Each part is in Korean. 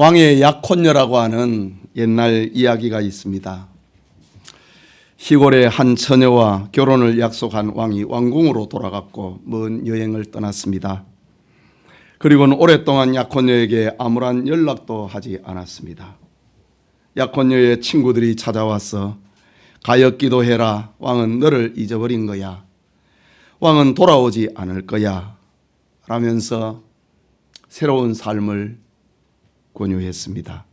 왕의 약혼녀라고 하는 옛날 이야기가 있습니다. 시골의 한 처녀와 결혼을 약속한 왕이 왕궁으로 돌아갔고 먼 여행을 떠났습니다. 그리고는 오랫동안 약혼녀에게 아무런 연락도 하지 않았습니다. 약혼녀의 친구들이 찾아와서 가엾기도 해라. 왕은 너를 잊어버린 거야. 왕은 돌아오지 않을 거야. 라면서 새로운 삶을 권유했습니다.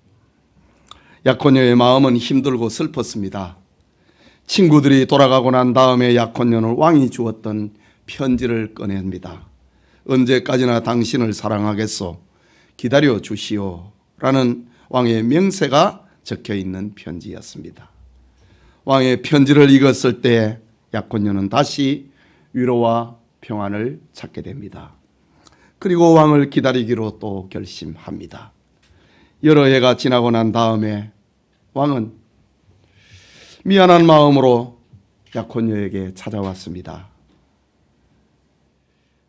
약혼녀의 마음은 힘들고 슬펐습니다. 친구들이 돌아가고 난 다음에 약혼녀는 왕이 주었던 편지를 꺼냅니다. 언제까지나 당신을 사랑하겠소. 기다려 주시오. 라는 왕의 명세가 적혀 있는 편지였습니다. 왕의 편지를 읽었을 때 약혼녀는 다시 위로와 평안을 찾게 됩니다. 그리고 왕을 기다리기로 또 결심합니다. 여러 해가 지나고 난 다음에 왕은 미안한 마음으로 약혼녀에게 찾아왔습니다.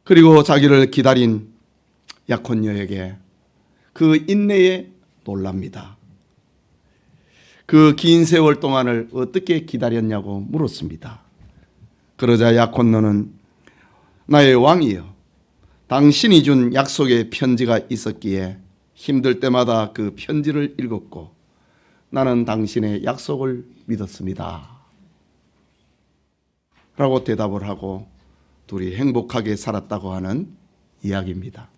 그리고 자기를 기다린 약혼녀에게 그 인내에 놀랍니다. 그 긴 세월 동안을 어떻게 기다렸냐고 물었습니다. 그러자 약혼녀는 나의 왕이여, 당신이 준 약속의 편지가 있었기에 힘들 때마다 그 편지를 읽었고 나는 당신의 약속을 믿었습니다. 라고 대답을 하고 둘이 행복하게 살았다고 하는 이야기입니다.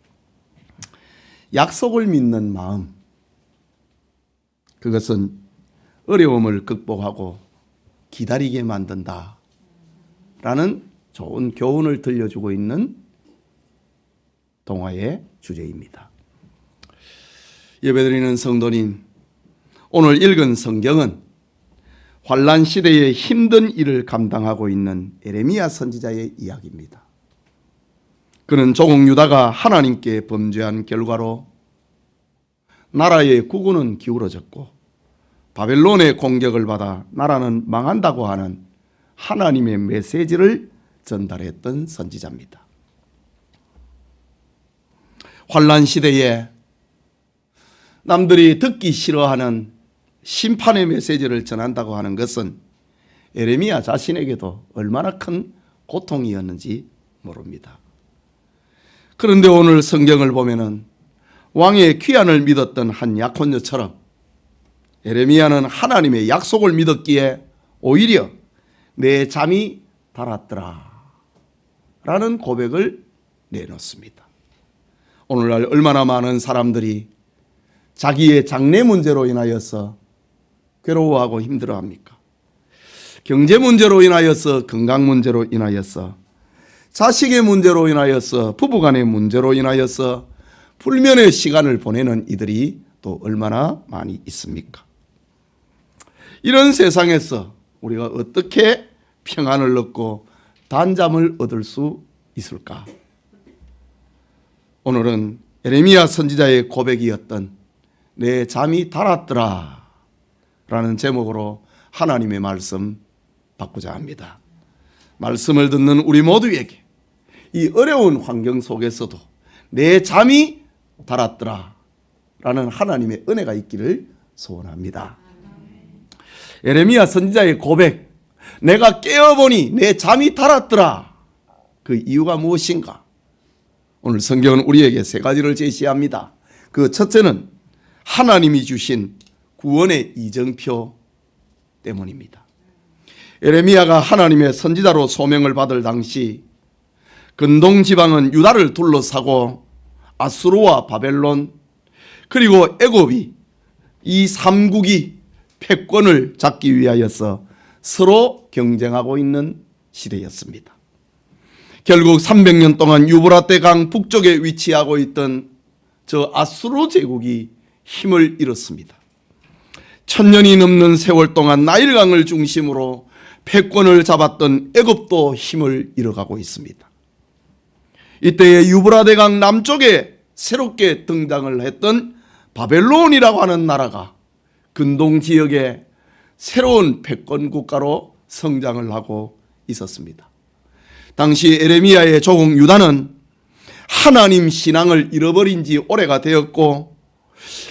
약속을 믿는 마음, 그것은 어려움을 극복하고 기다리게 만든다 라는 좋은 교훈을 들려주고 있는 동화의 주제입니다. 예배드리는 성도님, 오늘 읽은 성경은 환난 시대의 힘든 일을 감당하고 있는 예레미야 선지자의 이야기입니다. 그는 조국 유다가 하나님께 범죄한 결과로 나라의 국운은 기울어졌고 바벨론의 공격을 받아 나라는 망한다고 하는 하나님의 메시지를 전달했던 선지자입니다. 환난 시대에 남들이 듣기 싫어하는 심판의 메시지를 전한다고 하는 것은 예레미야 자신에게도 얼마나 큰 고통이었는지 모릅니다. 그런데 오늘 성경을 보면은 왕의 귀환을 믿었던 한 약혼녀처럼 예레미야는 하나님의 약속을 믿었기에 오히려 내 잠이 달았더라 라는 고백을 내놓습니다. 오늘날 얼마나 많은 사람들이 자기의 장래 문제로 인하여서 괴로워하고 힘들어합니까? 경제 문제로 인하여서, 건강 문제로 인하여서, 자식의 문제로 인하여서, 부부간의 문제로 인하여서 불면의 시간을 보내는 이들이 또 얼마나 많이 있습니까? 이런 세상에서 우리가 어떻게 평안을 얻고 단잠을 얻을 수 있을까? 오늘은 예레미야 선지자의 고백이었던 내 잠이 달았더라 라는 제목으로 하나님의 말씀 받고자 합니다. 말씀을 듣는 우리 모두에게 이 어려운 환경 속에서도 내 잠이 달았더라 라는 하나님의 은혜가 있기를 소원합니다. 예레미야 선지자의 고백, 내가 깨어보니 내 잠이 달았더라. 그 이유가 무엇인가? 오늘 성경은 우리에게 세 가지를 제시합니다. 그 첫째는 하나님이 주신 구원의 이정표 때문입니다. 예레미야가 하나님의 선지자로 소명을 받을 당시 근동 지방은 유다를 둘러싸고 아수르와 바벨론 그리고 애굽이 이 3국이 패권을 잡기 위하여서 서로 경쟁하고 있는 시대였습니다. 결국 300년 동안 유브라테 강 북쪽에 위치하고 있던 저 아수르 제국이 힘을 잃었습니다. 1000년이 넘는 세월 동안 나일강을 중심으로 패권을 잡았던 애굽도 힘을 잃어가고 있습니다. 이때에 유브라데 강 남쪽에 새롭게 등장을 했던 바벨론이라고 하는 나라가 근동 지역에 새로운 패권 국가로 성장을 하고 있었습니다. 당시 예레미야의 조국 유다는 하나님 신앙을 잃어버린 지 오래가 되었고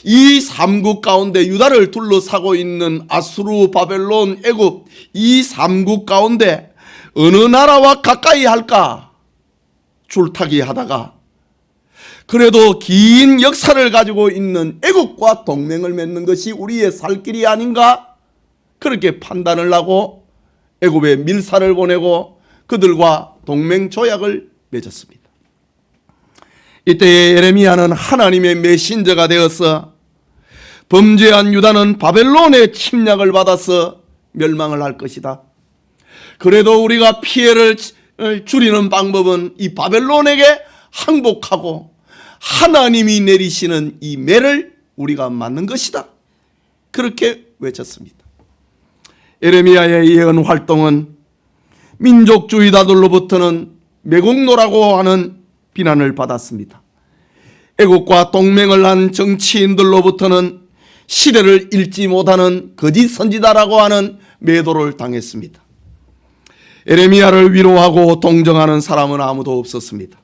이 삼국 가운데 유다를 둘러싸고 있는 아수르, 바벨론, 애굽 이 삼국 가운데 어느 나라와 가까이 할까 줄타기 하다가 그래도 긴 역사를 가지고 있는 애굽과 동맹을 맺는 것이 우리의 살 길이 아닌가 그렇게 판단을 하고 애굽에 밀사를 보내고 그들과 동맹 조약을 맺었습니다. 이때에 예레미야는 하나님의 메신저가 되어서 범죄한 유다는 바벨론의 침략을 받아서 멸망을 할 것이다. 그래도 우리가 피해를 줄이는 방법은 이 바벨론에게 항복하고 하나님이 내리시는 이 매를 우리가 맞는 것이다. 그렇게 외쳤습니다. 예레미야의 예언 활동은 민족주의자들로부터는 매국노라고 하는 비난을 받았습니다. 애국과 동맹을 한 정치인들로부터는 시대를 읽지 못하는 거짓 선지자라고 하는 매도를 당했습니다. 예레미야를 위로하고 동정하는 사람은 아무도 없었습니다.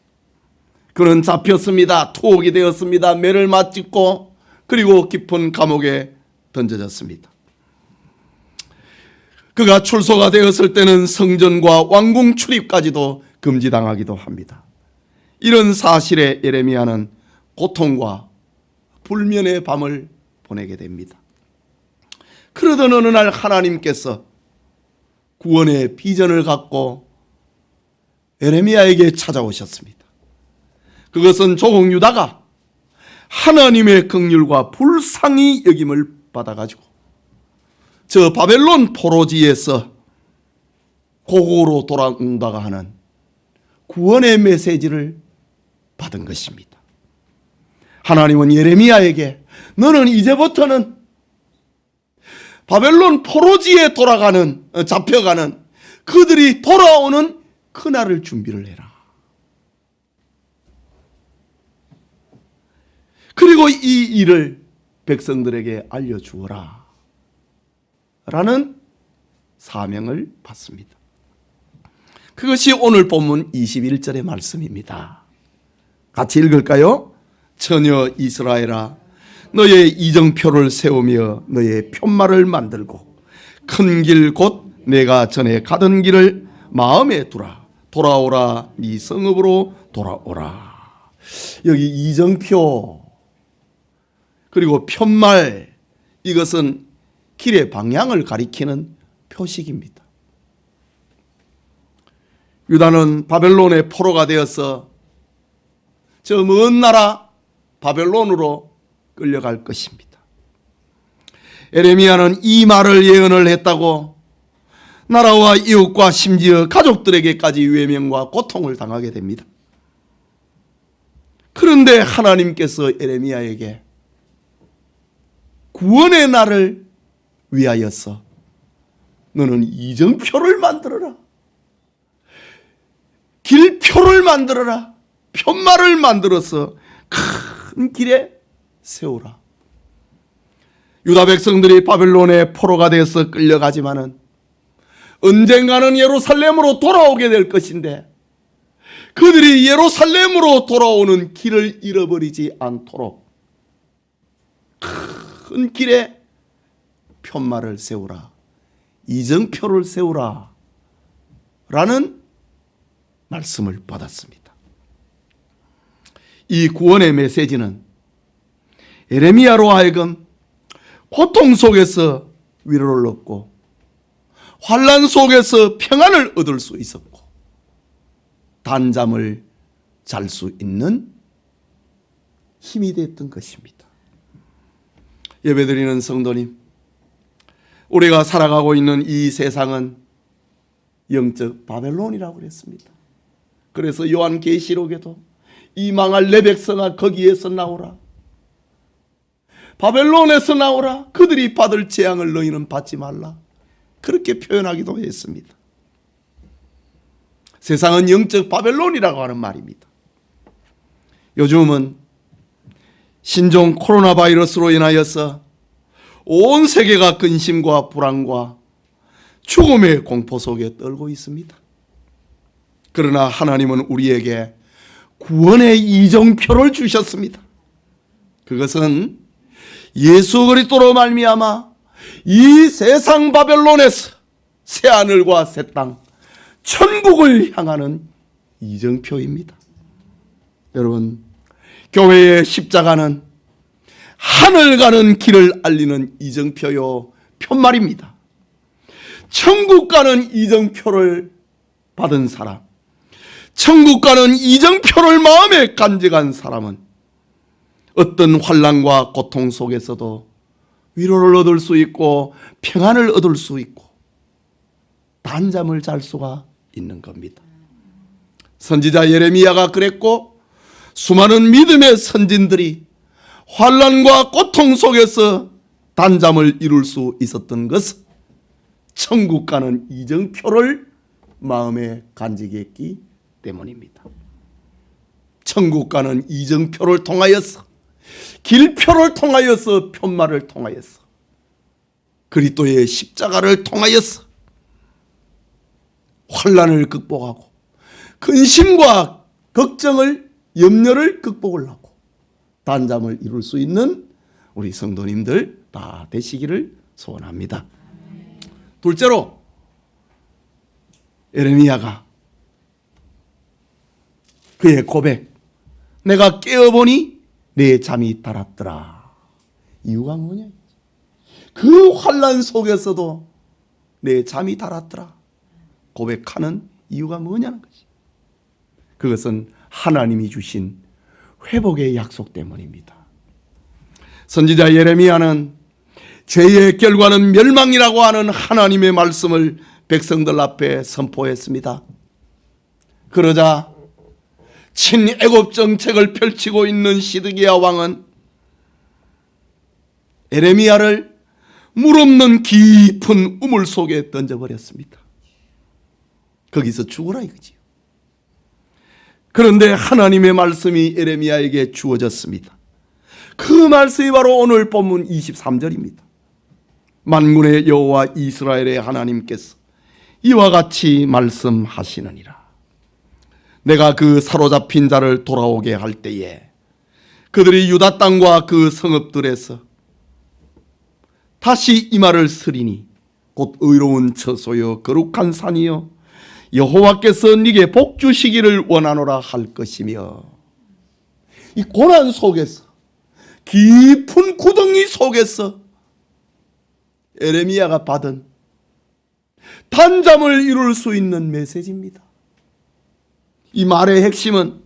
그는 잡혔습니다. 투옥이 되었습니다. 매를 맞찍고 그리고 깊은 감옥에 던져졌습니다. 그가 출소가 되었을 때는 성전과 왕궁 출입까지도 금지당하기도 합니다. 이런 사실에 예레미야는 고통과 불면의 밤을 보내게 됩니다. 그러던 어느 날 하나님께서 구원의 비전을 갖고 예레미야에게 찾아오셨습니다. 그것은 조국 유다가 하나님의 긍휼과 불쌍히 여김을 받아가지고 저 바벨론 포로지에서 고국으로 돌아온다가 하는 구원의 메시지를 받은 것입니다. 하나님은 예레미야에게 너는 이제부터는 바벨론 포로지에 잡혀가는 그들이 돌아오는 그날을 준비를 해라. 그리고 이 일을 백성들에게 알려주어라 라는 사명을 받습니다. 그것이 오늘 본문 21절의 말씀입니다. 같이 읽을까요? 처녀 이스라엘아 너의 이정표를 세우며 너의 편말을 만들고 큰 길 곧 내가 전에 가던 길을 마음에 두라. 돌아오라 네 성읍으로 돌아오라. 여기 이정표 그리고 편말 이것은 길의 방향을 가리키는 표식입니다. 유다는 바벨론의 포로가 되어서 저 먼 나라 바벨론으로 끌려갈 것입니다. 에레미야는 이 말을 예언을 했다고 나라와 이웃과 심지어 가족들에게까지 외면과 고통을 당하게 됩니다. 그런데 하나님께서 에레미야에게 구원의 날을 위하여서 너는 이정표를 만들어라. 길표를 만들어라. 편말을 만들어서 큰 길에 세우라. 유다 백성들이 바벨론의 포로가 되어서 끌려가지만은 언젠가는 예루살렘으로 돌아오게 될 것인데 그들이 예루살렘으로 돌아오는 길을 잃어버리지 않도록 큰 길에 편말을 세우라. 이정표를 세우라. 라는 말씀을 받았습니다. 이 구원의 메시지는 예레미야로 하여금 고통 속에서 위로를 얻고 환난 속에서 평안을 얻을 수 있었고 단잠을 잘 수 있는 힘이 됐던 것입니다. 예배드리는 성도님, 우리가 살아가고 있는 이 세상은 영적 바벨론이라고 그랬습니다. 그래서 요한계시록에도 이 망할 내 백성아 거기에서 나오라. 바벨론에서 나오라. 그들이 받을 재앙을 너희는 받지 말라. 그렇게 표현하기도 했습니다. 세상은 영적 바벨론이라고 하는 말입니다. 요즘은 신종 코로나 바이러스로 인하여서 온 세계가 근심과 불안과 죽음의 공포 속에 떨고 있습니다. 그러나 하나님은 우리에게 구원의 이정표를 주셨습니다. 그것은 예수 그리스도로 말미암아 이 세상 바벨론에서 새 하늘과 새 땅, 천국을 향하는 이정표입니다. 여러분, 교회의 십자가는 하늘 가는 길을 알리는 이정표요 편말입니다. 천국 가는 이정표를 받은 사람, 천국 가는 이정표를 마음에 간직한 사람은 어떤 환난과 고통 속에서도 위로를 얻을 수 있고 평안을 얻을 수 있고 단잠을 잘 수가 있는 겁니다. 선지자 예레미야가 그랬고 수많은 믿음의 선진들이 환난과 고통 속에서 단잠을 이룰 수 있었던 것은 천국 가는 이정표를 마음에 간직했기 때문입니다. 천국 가는 이정표를 통하여서, 길표를 통하여서, 편말을 통하여서, 그리스도의 십자가를 통하여서 환난을 극복하고 근심과 걱정을, 염려를 극복을 하고 단잠을 이룰 수 있는 우리 성도님들 다 되시기를 소원합니다. 둘째로 예레미야가 그의 고백, 내가 깨어보니 내 잠이 달았더라. 이유가 뭐냐? 그 환난 속에서도 내 잠이 달았더라 고백하는 이유가 뭐냐는 것이, 그것은 하나님이 주신 회복의 약속 때문입니다. 선지자 예레미야는 죄의 결과는 멸망이라고 하는 하나님의 말씀을 백성들 앞에 선포했습니다. 그러자 친애굽 정책을 펼치고 있는 시드기야 왕은 예레미야를 물 없는 깊은 우물 속에 던져버렸습니다. 거기서 죽어라 이거지요. 그런데 하나님의 말씀이 예레미야에게 주어졌습니다. 그 말씀이 바로 오늘 본문 23절입니다. 만군의 여호와 이스라엘의 하나님께서 이와 같이 말씀하시느니라. 내가 그 사로잡힌 자를 돌아오게 할 때에 그들이 유다 땅과 그 성읍들에서 다시 이 말을 쓰리니 곧 의로운 처소여 거룩한 산이여 여호와께서 네게 복 주시기를 원하노라 할 것이며, 이 고난 속에서, 깊은 구덩이 속에서 예레미야가 받은 단잠을 이룰 수 있는 메시지입니다. 이 말의 핵심은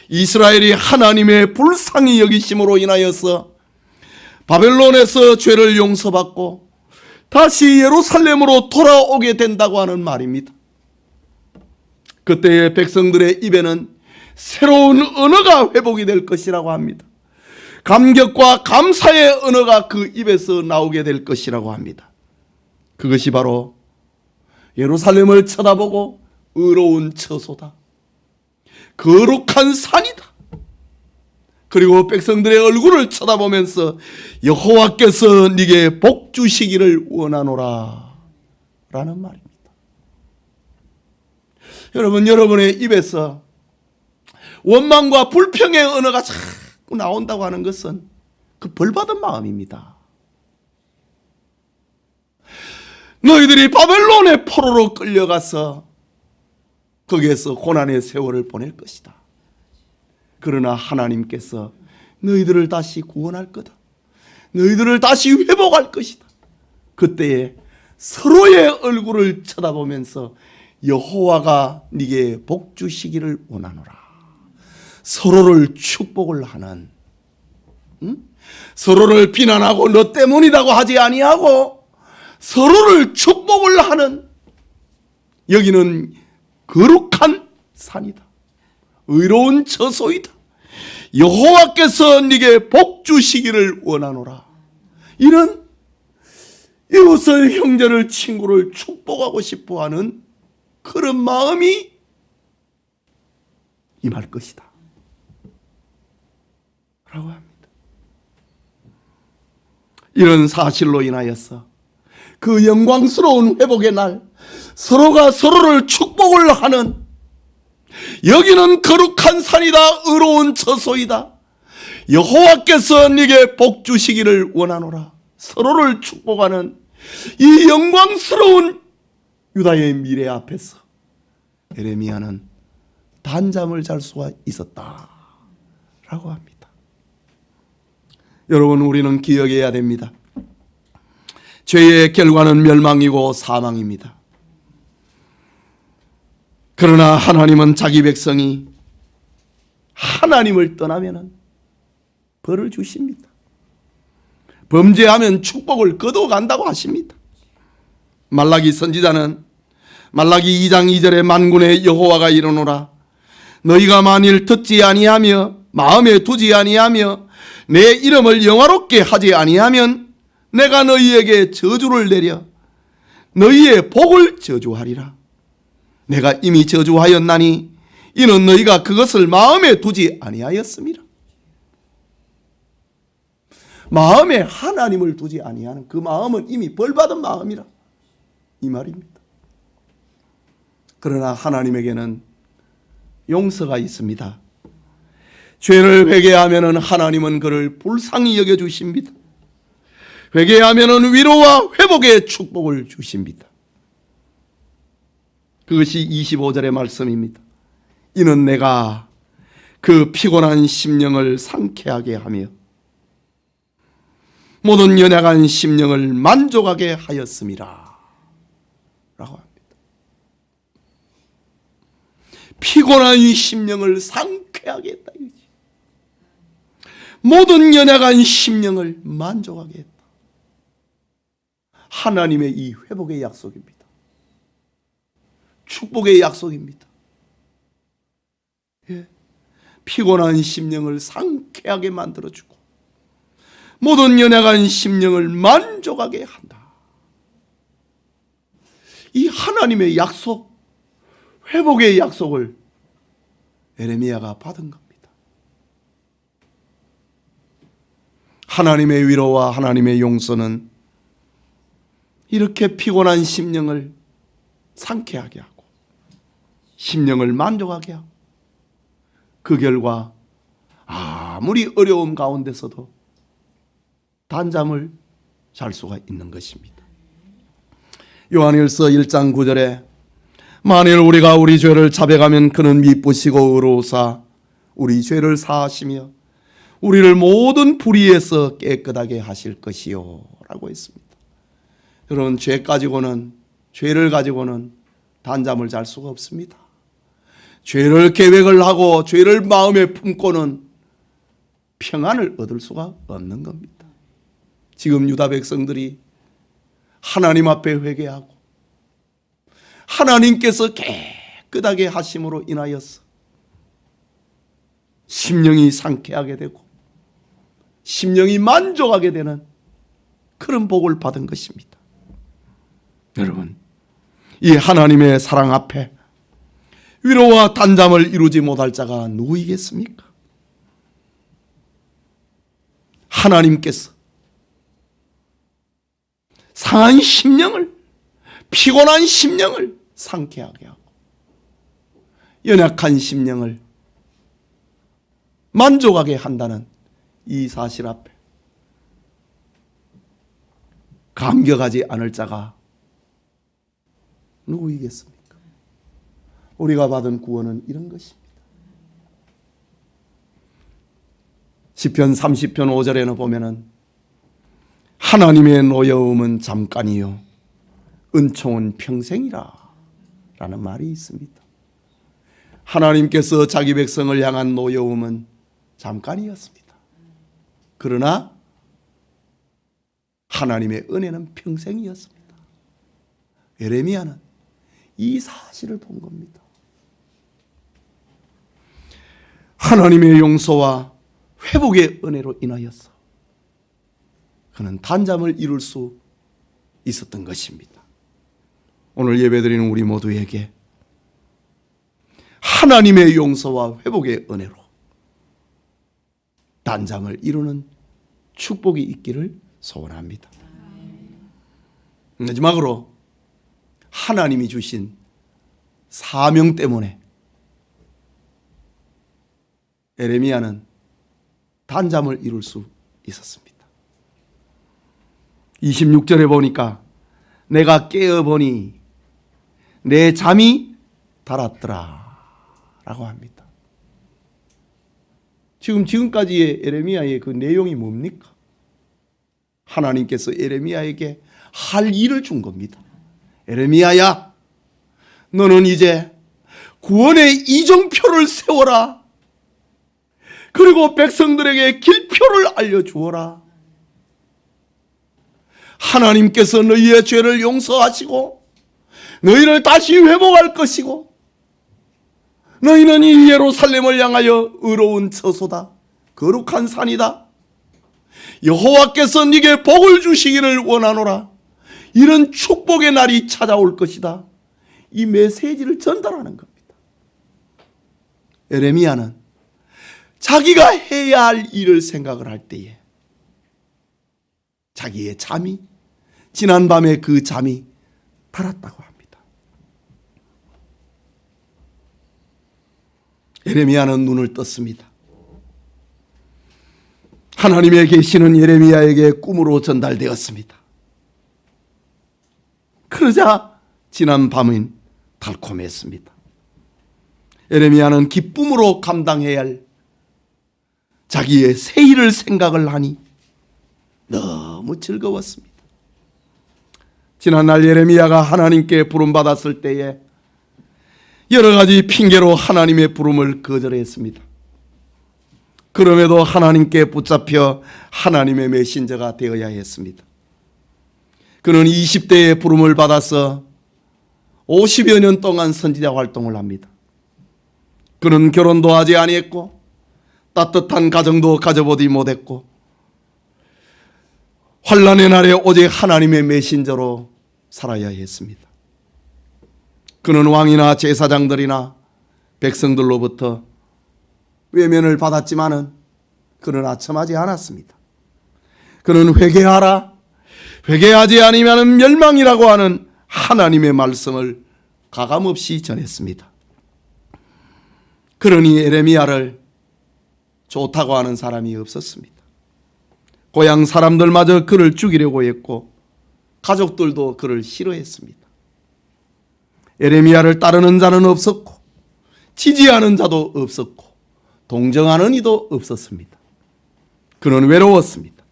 이스라엘이 하나님의 불쌍히 여기심으로 인하여서 바벨론에서 죄를 용서받고 다시 예루살렘으로 돌아오게 된다고 하는 말입니다. 그때의 백성들의 입에는 새로운 언어가 회복이 될 것이라고 합니다. 감격과 감사의 언어가 그 입에서 나오게 될 것이라고 합니다. 그것이 바로 예루살렘을 쳐다보고 의로운 처소다, 거룩한 산이다, 그리고 백성들의 얼굴을 쳐다보면서 여호와께서 네게 복 주시기를 원하노라 라는 말입니다. 여러분, 여러분의 입에서 원망과 불평의 언어가 자꾸 나온다고 하는 것은 그 벌받은 마음입니다. 너희들이 바벨론의 포로로 끌려가서 거기에서 고난의 세월을 보낼 것이다. 그러나 하나님께서 너희들을 다시 구원할 거다. 너희들을 다시 회복할 것이다. 그때에 서로의 얼굴을 쳐다보면서 여호와가 네게 복 주시기를 원하노라. 서로를 축복을 하는, 서로를 비난하고 너 때문이라고 하지 아니하고 서로를 축복을 하는, 여기는 거룩한 산이다, 의로운 처소이다, 여호와께서 네게 복 주시기를 원하노라. 이런 이웃을, 형제를, 친구를 축복하고 싶어하는 그런 마음이 임할 것이다 라고 합니다. 이런 사실로 인하여서 그 영광스러운 회복의 날, 서로가 서로를 축복을 하는, 여기는 거룩한 산이다, 의로운 처소이다, 여호와께서 네게 복 주시기를 원하노라. 서로를 축복하는 이 영광스러운 유다의 미래 앞에서 예레미야는 단잠을 잘 수가 있었다라고 합니다. 여러분, 우리는 기억해야 됩니다. 죄의 결과는 멸망이고 사망입니다. 그러나 하나님은 자기 백성이 하나님을 떠나면 벌을 주십니다. 범죄하면 축복을 거둬간다고 하십니다. 말라기 선지자는 말라기 2장 2절에 만군의 여호와가 이르노라. 너희가 만일 듣지 아니하며 마음에 두지 아니하며 내 이름을 영화롭게 하지 아니하면 내가 너희에게 저주를 내려 너희의 복을 저주하리라. 내가 이미 저주하였나니 이는 너희가 그것을 마음에 두지 아니하였음이라. 마음에 하나님을 두지 아니하는 그 마음은 이미 벌받은 마음이라 이 말입니다. 그러나 하나님에게는 용서가 있습니다. 죄를 회개하면 하나님은 그를 불쌍히 여겨주십니다. 회개하면 위로와 회복의 축복을 주십니다. 그것이 25절의 말씀입니다. 이는 내가 그 피곤한 심령을 상쾌하게 하며 모든 연약한 심령을 만족하게 하였음이라 라고 합니다. 피곤한 이 심령을 상쾌하게 했다. 모든 연약한 심령을 만족하게 했다. 하나님의 이 회복의 약속입니다. 축복의 약속입니다. 예. 피곤한 심령을 상쾌하게 만들어주고 모든 연약한 심령을 만족하게 한다. 이 하나님의 약속, 회복의 약속을 예레미야가 받은 겁니다. 하나님의 위로와 하나님의 용서는 이렇게 피곤한 심령을 상쾌하게 하고 심령을 만족하게 하고 그 결과 아무리 어려움 가운데서도 단잠을 잘 수가 있는 것입니다. 요한일서 1장 9절에 만일 우리가 우리 죄를 자백하면 그는 미쁘시고 의로우사 우리 죄를 사하시며 우리를 모든 불의에서 깨끗하게 하실 것이요 라고 했습니다. 여러분, 죄를 가지고는 단잠을 잘 수가 없습니다. 죄를 계획을 하고 죄를 마음에 품고는 평안을 얻을 수가 없는 겁니다. 지금 유다 백성들이 하나님 앞에 회개하고 하나님께서 깨끗하게 하심으로 인하여서 심령이 상쾌하게 되고 심령이 만족하게 되는 그런 복을 받은 것입니다. 여러분, 이 하나님의 사랑 앞에 위로와 단잠을 이루지 못할 자가 누구이겠습니까? 하나님께서 상한 심령을, 피곤한 심령을 상쾌하게 하고 연약한 심령을 만족하게 한다는 이 사실 앞에 감격하지 않을 자가 누구이겠습니까? 우리가 받은 구원은 이런 것입니다. 시편 30편 5절에는 보면은 하나님의 노여움은 잠깐이요 은총은 평생이라 라는 말이 있습니다. 하나님께서 자기 백성을 향한 노여움은 잠깐이었습니다. 그러나 하나님의 은혜는 평생이었습니다. 예레미야는 이 사실을 본 겁니다. 하나님의 용서와 회복의 은혜로 인하여서 그는 단잠을 이룰 수 있었던 것입니다. 오늘 예배드리는 우리 모두에게 하나님의 용서와 회복의 은혜로 단잠을 이루는 축복이 있기를 소원합니다. 마지막으로 하나님이 주신 사명 때문에 예레미야는 단잠을 이룰 수 있었습니다. 26절에 보니까 내가 깨어보니 내 잠이 달았더라 라고 합니다. 지금까지의 에레미야의 그 내용이 뭡니까? 하나님께서 에레미야에게 할 일을 준 겁니다. 에레미야야, 너는 이제 구원의 이정표를 세워라. 그리고 백성들에게 길표를 알려주어라. 하나님께서 너희의 죄를 용서하시고 너희를 다시 회복할 것이고 너희는 이 예루살렘을 향하여 의로운 처소다. 거룩한 산이다. 여호와께서 네게 복을 주시기를 원하노라. 이런 축복의 날이 찾아올 것이다. 이 메시지를 전달하는 겁니다. 에레미야는 자기가 해야 할 일을 생각을 할 때에 자기의 잠이, 지난밤에 그 잠이 달았다고 합니다. 에레미야는 눈을 떴습니다. 하나님의 계시는 에레미야에게 꿈으로 전달되었습니다. 그러자 지난 밤은 달콤했습니다. 에레미야는 기쁨으로 감당해야 할 자기의 새 일을 생각을 하니 너무 즐거웠습니다. 지난날 에레미야가 하나님께 부름받았을 때에 여러 가지 핑계로 하나님의 부름을 거절했습니다. 그럼에도 하나님께 붙잡혀 하나님의 메신저가 되어야 했습니다. 그는 20대에 부름을 받아서 50여 년 동안 선지자 활동을 합니다. 그는 결혼도 하지 아니했고 따뜻한 가정도 가져보지 못했고 환난의 날에 오직 하나님의 메신저로 살아야 했습니다. 그는 왕이나 제사장들이나 백성들로부터 외면을 받았지만은 그는 아첨하지 않았습니다. 그는 회개하라, 회개하지 아니면 멸망이라고 하는 하나님의 말씀을 가감없이 전했습니다. 그러니 에레미야를 좋다고 하는 사람이 없었습니다. 고향 사람들마저 그를 죽이려고 했고 가족들도 그를 싫어했습니다. 에레미야를 따르는 자는 없었고 지지하는 자도 없었고 동정하는 이도 없었습니다. 그는 외로웠습니다.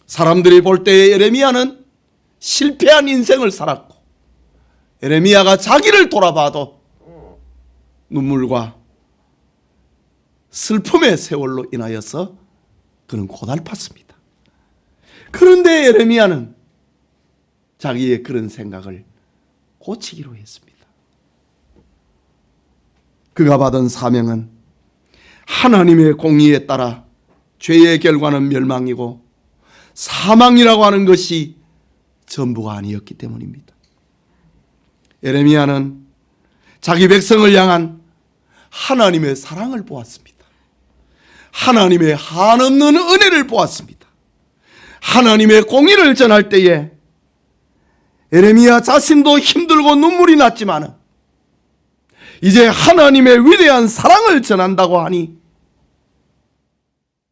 사람들이 볼 때에 에레미야는 실패한 인생을 살았고 에레미야가 자기를 돌아봐도 눈물과 슬픔의 세월로 인하여서 그는 고달팠습니다. 그런데 에레미야는 자기의 그런 생각을 고치기로 했습니다. 그가 받은 사명은 하나님의 공의에 따라 죄의 결과는 멸망이고 사망이라고 하는 것이 전부가 아니었기 때문입니다. 에레미야는 자기 백성을 향한 하나님의 사랑을 보았습니다. 하나님의 한없는 은혜를 보았습니다. 하나님의 공의를 전할 때에 에레미야 자신도 힘들고 눈물이 났지만 이제 하나님의 위대한 사랑을 전한다고 하니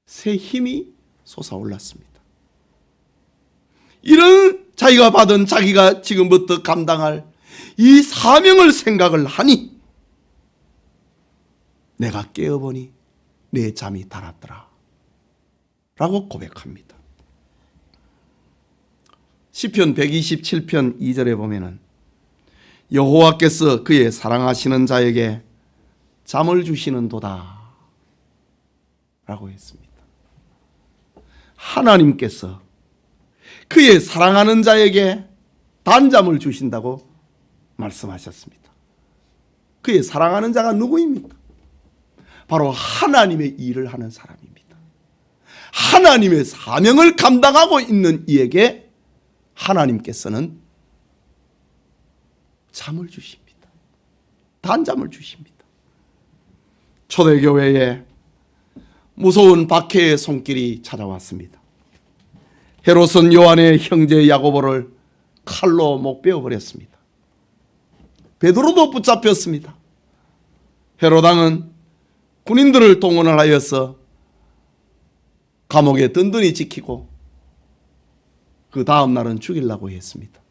새 힘이 솟아올랐습니다. 이런 자기가 받은 자기가 지금부터 감당할 이 사명을 생각을 하니 내가 깨어보니 내 잠이 달았더라 라고 고백합니다. 시편 127편 2절에 보면은 여호와께서 그의 사랑하시는 자에게 잠을 주시는도다 라고 했습니다. 하나님께서 그의 사랑하는 자에게 단잠을 주신다고 말씀하셨습니다. 그의 사랑하는 자가 누구입니까? 바로 하나님의 일을 하는 사람입니다. 하나님의 사명을 감당하고 있는 이에게 하나님께서는 잠을 주십니다. 단잠을 주십니다. 초대교회에 무서운 박해의 손길이 찾아왔습니다. 헤롯은 요한의 형제 야고보를 칼로 목 베어버렸습니다. 베드로도 붙잡혔습니다. 헤롯 왕은 군인들을 동원을 하여서 감옥에 든든히 지키고 그 다음 날은 죽이려고 했습니다.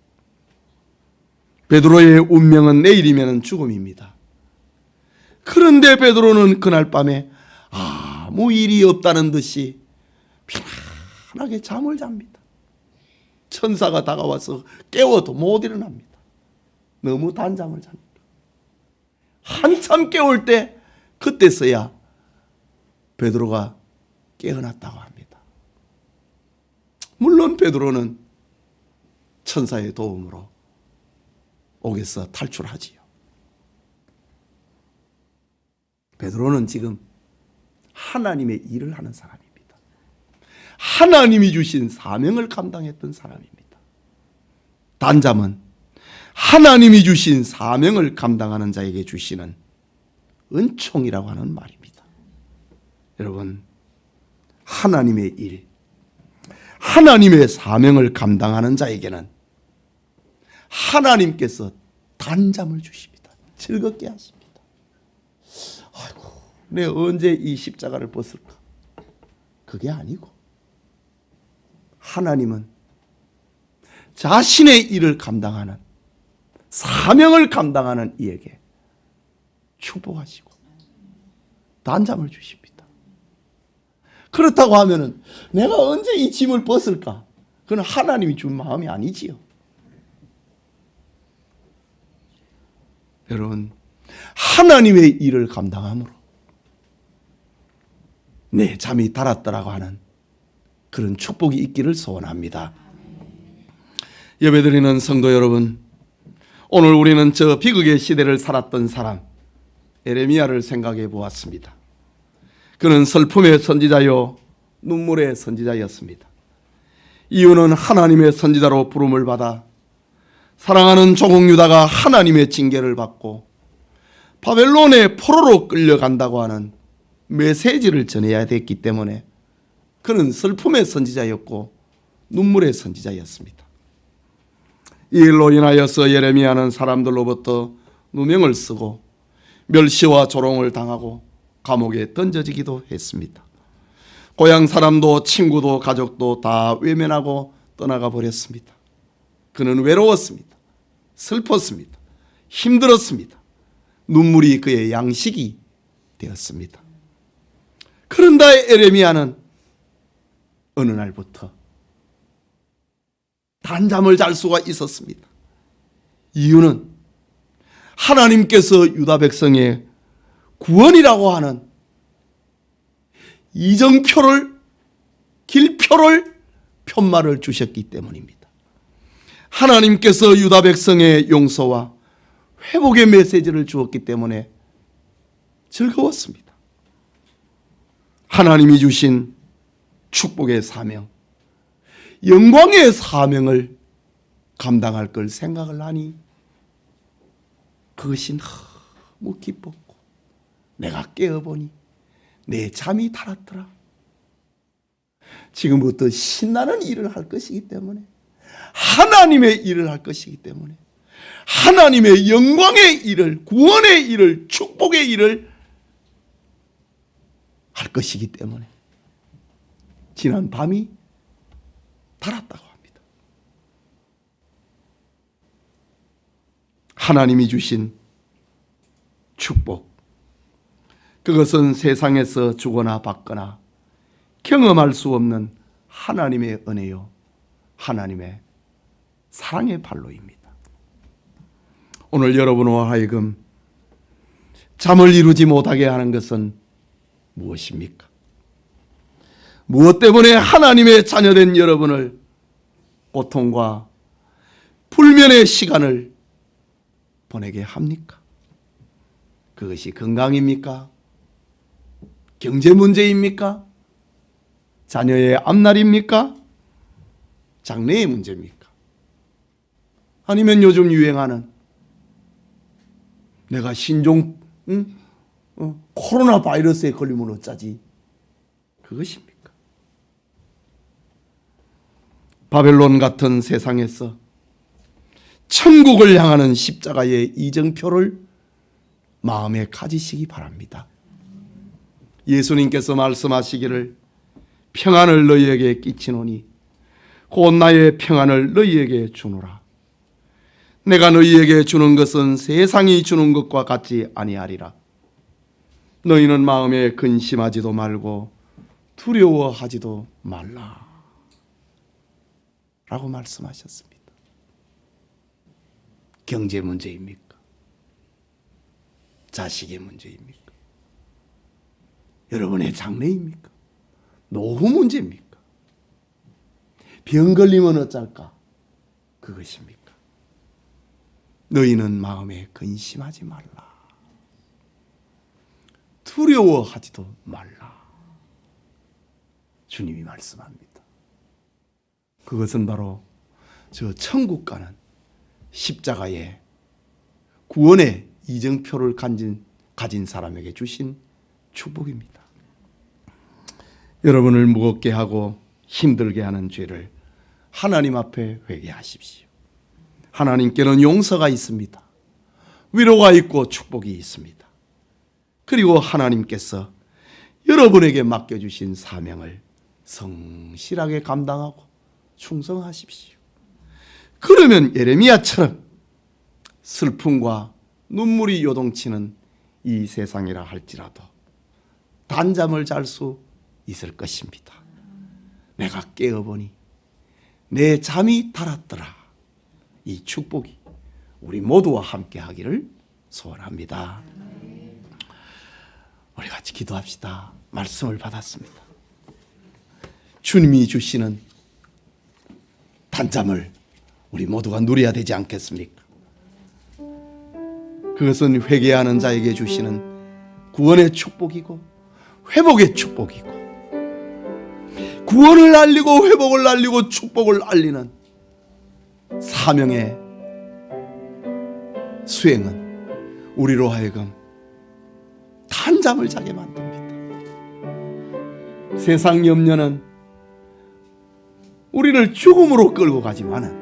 베드로의 운명은 내일이면 죽음입니다. 그런데 베드로는 그날 밤에 아무 일이 없다는 듯이 편안하게 잠을 잡니다. 천사가 다가와서 깨워도 못 일어납니다. 너무 단잠을 잡니다. 한참 깨울 때 그때서야 베드로가 깨어났다고 합니다. 물론 베드로는 천사의 도움으로 옥에서 탈출하지요. 베드로는 지금 하나님의 일을 하는 사람입니다. 하나님이 주신 사명을 감당했던 사람입니다. 단잠은 하나님이 주신 사명을 감당하는 자에게 주시는 은총이라고 하는 말입니다. 여러분, 하나님의 일, 하나님의 사명을 감당하는 자에게는 하나님께서 단잠을 주십니다. 즐겁게 하십니다. 아이고, 내가 언제 이 십자가를 벗을까? 그게 아니고 하나님은 자신의 일을 감당하는, 사명을 감당하는 이에게 축복하시고 단잠을 주십니다. 그렇다고 하면은 내가 언제 이 짐을 벗을까? 그건 하나님이 준 마음이 아니지요. 여러분, 하나님의 일을 감당함으로 내 잠이 달았더라고 하는 그런 축복이 있기를 소원합니다. 예배드리는 성도 여러분, 오늘 우리는 저 비극의 시대를 살았던 사람 에레미야를 생각해 보았습니다. 그는 슬픔의 선지자요 눈물의 선지자였습니다. 이유는 하나님의 선지자로 부름을 받아 사랑하는 조국 유다가 하나님의 징계를 받고 바벨론의 포로로 끌려간다고 하는 메시지를 전해야 됐기 때문에 그는 슬픔의 선지자였고 눈물의 선지자였습니다. 이 일로 인하여서 예레미야는 사람들로부터 누명을 쓰고 멸시와 조롱을 당하고 감옥에 던져지기도 했습니다. 고향 사람도 친구도 가족도 다 외면하고 떠나가 버렸습니다. 그는 외로웠습니다. 슬펐습니다. 힘들었습니다. 눈물이 그의 양식이 되었습니다. 그런다 에레미야는 어느 날부터 단잠을 잘 수가 있었습니다. 이유는 하나님께서 유다 백성의 구원이라고 하는 이정표를, 길표를, 편말을 주셨기 때문입니다. 하나님께서 유다 백성의 용서와 회복의 메시지를 주었기 때문에 즐거웠습니다. 하나님이 주신 축복의 사명, 영광의 사명을 감당할 걸 생각을 하니 그것이 너무 기뻤고 내가 깨어보니 내 잠이 달았더라. 지금부터 신나는 일을 할 것이기 때문에, 하나님의 일을 할 것이기 때문에, 하나님의 영광의 일을, 구원의 일을, 축복의 일을 할 것이기 때문에 지난 밤이 달았다고 합니다. 하나님이 주신 축복, 그것은 세상에서 주거나 받거나 경험할 수 없는 하나님의 은혜요, 하나님의 사랑의 발로입니다. 오늘 여러분과 하여금 잠을 이루지 못하게 하는 것은 무엇입니까? 무엇 때문에 하나님의 자녀된 여러분을 고통과 불면의 시간을 보내게 합니까? 그것이 건강입니까? 경제 문제입니까? 자녀의 앞날입니까? 장래의 문제입니까? 아니면 요즘 유행하는 내가 신종 코로나 바이러스에 걸리면 어쩌지? 그것입니까? 바벨론 같은 세상에서 천국을 향하는 십자가의 이정표를 마음에 가지시기 바랍니다. 예수님께서 말씀하시기를 평안을 너희에게 끼치노니 곧 나의 평안을 너희에게 주노라. 내가 너희에게 주는 것은 세상이 주는 것과 같지 아니하리라. 너희는 마음에 근심하지도 말고 두려워하지도 말라 라고 말씀하셨습니다. 경제 문제입니까? 자식의 문제입니까? 여러분의 장래입니까? 노후 문제입니까? 병 걸리면 어쩔까? 그것입니까? 너희는 마음에 근심하지 말라. 두려워하지도 말라. 주님이 말씀합니다. 그것은 바로 저 천국 가는 십자가의 구원의 이정표를 가진 사람에게 주신 축복입니다. 여러분을 무겁게 하고 힘들게 하는 죄를 하나님 앞에 회개하십시오. 하나님께는 용서가 있습니다. 위로가 있고 축복이 있습니다. 그리고 하나님께서 여러분에게 맡겨주신 사명을 성실하게 감당하고 충성하십시오. 그러면 예레미야처럼 슬픔과 눈물이 요동치는 이 세상이라 할지라도 단잠을 잘 수 있을 것입니다. 내가 깨어보니 내 잠이 달았더라. 이 축복이 우리 모두와 함께 하기를 소원합니다. 우리 같이 기도합시다. 말씀을 받았습니다. 주님이 주시는 단잠을 우리 모두가 누려야 되지 않겠습니까? 그것은 회개하는 자에게 주시는 구원의 축복이고 회복의 축복이고, 구원을 알리고 회복을 알리고 축복을 알리는 사명의 수행은 우리로 하여금 단잠을 자게 만듭니다. 세상 염려는 우리를 죽음으로 끌고 가지만은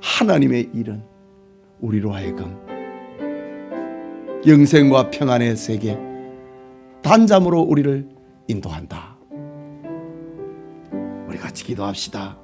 하나님의 일은 우리로 하여금 영생과 평안의 세계, 단잠으로 우리를 인도한다. 우리 같이 기도합시다.